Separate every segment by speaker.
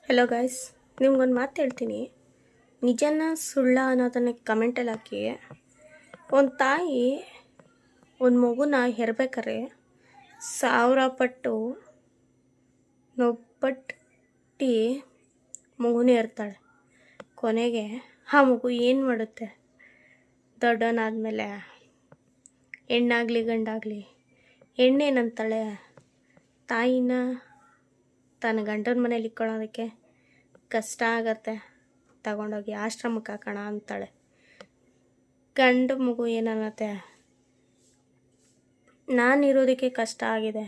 Speaker 1: Hello guys, ನಿಮ್ಗೊಂದು ಮಾತು ಹೇಳ್ತೀನಿ. ನಿಜನ ಸುಳ್ಳ ಅನ್ನೋದನ್ನು ಕಮೆಂಟಲ್ಲಿ ಹಾಕಿ. ಒಂದು ತಾಯಿ ಒಂದು ಮಗುನ ಹೆರ್ಬೇಕಾರೆ 1000 ಪಟ್ಟು ನೋಪಟ್ಟು ಮಗುನ ಇರ್ತಾಳೆ. ಕೊನೆಗೆ ಆ ಮಗು ಏನು ಮಾಡುತ್ತೆ? ದೊಡ್ಡವನಾದಮೇಲೆ ಹೆಣ್ಣಾಗಲಿ ಗಂಡಾಗಲಿ, ಹೆಣ್ಣೇನಂತಾಳೆ, ತಾಯಿನ ತನ್ನ ಗಂಡನ ಮನೇಲಿ ಇಟ್ಕೊಳ್ಳೋದಕ್ಕೆ ಕಷ್ಟ ಆಗತ್ತೆ, ತಗೊಂಡೋಗಿ ಆಶ್ರಮಕ್ಕೆ ಹಾಕೋಣ ಅಂತಾಳೆ. ಗಂಡು ಮಗು ಏನನ್ನತ್ತೆ, ನಾನಿರೋದಕ್ಕೆ ಕಷ್ಟ ಆಗಿದೆ,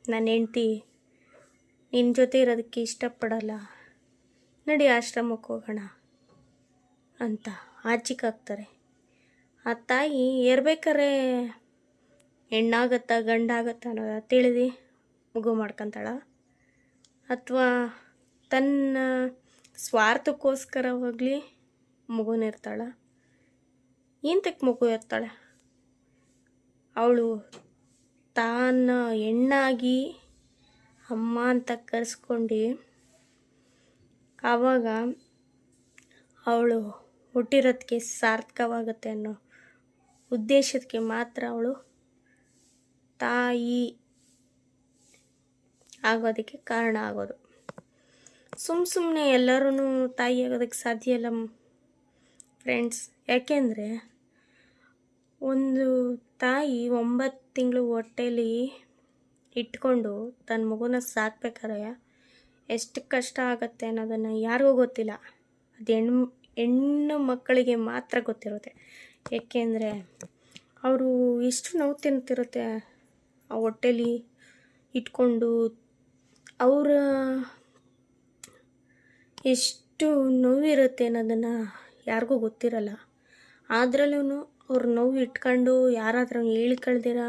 Speaker 1: ನನ್ನ ಹೆಂಡ್ತಿ ನಿನ್ನ ಜೊತೆ ಇರೋದಕ್ಕೆ ಇಷ್ಟಪಡಲ್ಲ, ನಡಿ ಆಶ್ರಮಕ್ಕೆ ಹೋಗೋಣ ಅಂತ ಆಚಿಕಾಗ್ತಾರೆ. ಆ ತಾಯಿ ಇರ್ಬೇಕಾರೆ ಹೆಣ್ಣಾಗತ್ತಾ ಗಂಡಾಗತ್ತಾ ಅನ್ನೋದು ತಿಳಿದು ಮಗು ಮಾಡ್ಕೊತಾಳ, ಅಥವಾ ತನ್ನ ಸ್ವಾರ್ಥಕ್ಕೋಸ್ಕರ ಹೋಗಲಿ ಮಗುನಿರ್ತಾಳ. ಇಂತಕ್ಕೆ ಮಗು ಇರ್ತಾಳೆ. ಅವಳು ತಾನು ಹೆಣ್ಣಾಗಿ ಅಮ್ಮ ಅಂತ ಕರೆಸ್ಕೊಂಡು ಆವಾಗ ಅವಳು ಹುಟ್ಟಿರೋದಕ್ಕೆ ಸಾರ್ಥಕವಾಗುತ್ತೆ ಅನ್ನೋ ಉದ್ದೇಶಕ್ಕೆ ಮಾತ್ರ ಅವಳು ತಾಯಿ ಆಗೋದಕ್ಕೆ ಕಾರಣ ಆಗೋದು. ಸುಮ್ಮನೆ ಎಲ್ಲರೂ ತಾಯಿ ಆಗೋದಕ್ಕೆ ಸಾಧ್ಯ ಇಲ್ಲ ಫ್ರೆಂಡ್ಸ್. ಯಾಕೆಂದರೆ ಒಂದು ತಾಯಿ 9 ತಿಂಗಳು ಹೊಟ್ಟೆಲಿ ಇಟ್ಕೊಂಡು ತನ್ನ ಮಗುನ ಸಾಕ್ಬೇಕಾದ್ರೆ ಎಷ್ಟು ಕಷ್ಟ ಆಗುತ್ತೆ ಅನ್ನೋದನ್ನು ಯಾರಿಗೂ ಗೊತ್ತಿಲ್ಲ. ಅದು ಹೆಣ್ಣು ಮಕ್ಕಳಿಗೆ ಮಾತ್ರ ಗೊತ್ತಿರುತ್ತೆ. ಏಕೆಂದರೆ ಅವರು ಎಷ್ಟು ನೋವು ತಿಂತಿರುತ್ತೆ ಆ ಹೊಟ್ಟೆಲಿ ಇಟ್ಕೊಂಡು. ಅವರ ಎಷ್ಟು ನೋವಿರುತ್ತೆ ಅನ್ನೋದನ್ನು ಯಾರಿಗೂ ಗೊತ್ತಿರಲ್ಲ. ಆದ್ರಲ್ಲೂ ಅವ್ರ ನೋವು ಇಟ್ಕೊಂಡು ಯಾರಾದ್ರೂ ಹೇಳ್ಕೊಳ್ದಿರ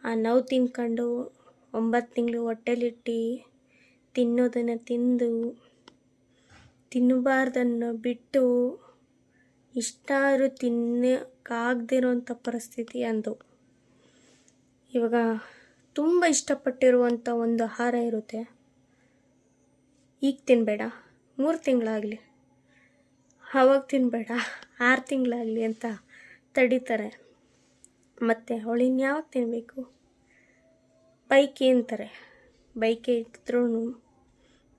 Speaker 1: ಆ ನೋವು ತಿನ್ಕೊಂಡು 9 ತಿಂಗಳು ಹೊಟ್ಟೆಲಿಟ್ಟು ತಿನ್ನೋದನ್ನು ತಿಂದು ತಿನ್ನಬಾರ್ದನ್ನು ಬಿಟ್ಟು ಇಷ್ಟಾದ್ರೂ ತಿನ್ನೋಕ್ಕಾಗದಿರೋಂಥ ಪರಿಸ್ಥಿತಿ ಅಂದು. ಇವಾಗ ತುಂಬ ಇಷ್ಟಪಟ್ಟಿರುವಂಥ ಒಂದು ಆಹಾರ ಇರುತ್ತೆ, ಈಗ ತಿನ್ನಬೇಡ 3 ತಿಂಗಳಾಗಲಿ, ಆವಾಗ ತಿನ್ನಬೇಡ 6 ತಿಂಗಳಾಗಲಿ ಅಂತ ತಡೀತಾರೆ. ಮತ್ತು ಅವಳು ಇನ್ಯಾವಾಗ ತಿನ್ನಬೇಕು? ಬೈಕೆ ಅಂತಾರೆ. ಬೈಕೆ ಇದ್ರೂ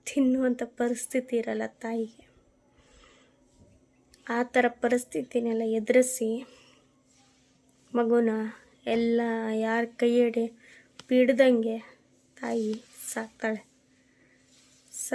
Speaker 1: ತಿನ್ನುವಂಥ ಪರಿಸ್ಥಿತಿ ಇರಲ್ಲ ತಾಯಿಗೆ. ಆ ಥರ ಪರಿಸ್ಥಿತಿನೆಲ್ಲ ಎದುರಿಸಿ ಮಗುನ ಎಲ್ಲ ಯಾರ ಕೈ ಹಿಡಿ ಬಿಡ್ದಂಗೆ ತಾಯಿ ಸಾಕ್ತಾಳೆ.